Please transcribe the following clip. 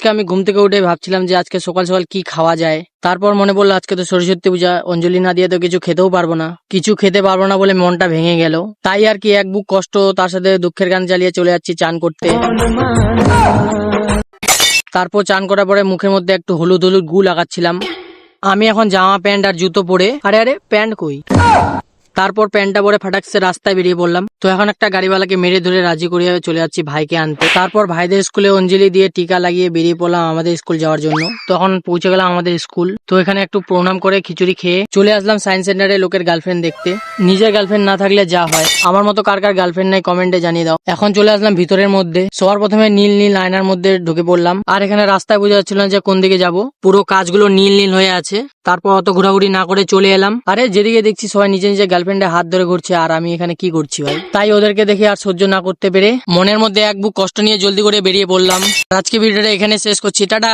আজকে আমি ঘুম থেকে উঠে ভাবছিলাম যে আজকে সকাল সকাল কি খাওয়া যায়। তারপর মনে পড়লো আজকে তো সরস্বতী পূজা, অঞ্জলি না দিয়ে তো কিছু খেতেও পারবো না। কিছু খেতে পারবো না বলে মনটা ভেঙে গেল। তাই আর কি এক বুক কষ্ট, তার সাথে দুঃখের গান চালিয়ে চলে যাচ্ছি চান করতে। তারপর চান করার পরে মুখের মধ্যে একটু হলুদ হলুদ গু লাগাচ্ছিলাম। আমি এখন জামা প্যান্ট আর জুতো পরে, আরে আরে প্যান্ট কই। তারপর প্যান্টটা পরে ফাটাকসে রাস্তায় বেরিয়ে পড়লাম। তো এখন একটা গাড়িওয়ালাকে মেরে ধরে রাজি করিয়ে চলে যাচ্ছি ভাইকে আনতে। তারপর ভাইদের স্কুলে অঞ্জলি দিয়ে টিকা লাগিয়ে বেরিয়ে পড়লাম আমাদের স্কুল যাওয়ার জন্য। তখন পৌঁছে গেলাম আমাদের স্কুল। তো এখানে একটু প্রণাম করে খিচুড়ি খেয়ে চলে আসলাম সায়েন্স সেন্টারে লোকের গার্লফ্রেন্ড দেখতে। নিজের গার্লফ্রেন্ড না থাকলে যা হয়। আমার মতো কার কার গার্লফ্রেন্ড নাই কমেন্টে জানিয়ে দাও। এখন চলে আসলাম ভিতরের মধ্যে। সবার প্রথমে নীল নীল আয়নার মধ্যে ঢুকে পড়লাম। আর এখানে রাস্তায় বোঝা যাচ্ছিল না যে কোন দিকে যাব। পুরো কাজগুলো নীল নীল হয়ে আছে। তারপর অত ঘোরাঘুরি না করে চলে এলাম। আরে যেদিকে দেখছি সবাই নিজে নিজে গার্লফ্রেন্ডের হাত ধরে ঘুরছে, আর আমি এখানে কি করছি ভাই। তাই ওদেরকে দেখে আর সহ্য না করতে পেরে মনের মধ্যে এক বুক কষ্ট নিয়ে জলদি করে বেরিয়ে পড়লাম। আজকে ভিডিওটা এখানে শেষ করছি, টাটা।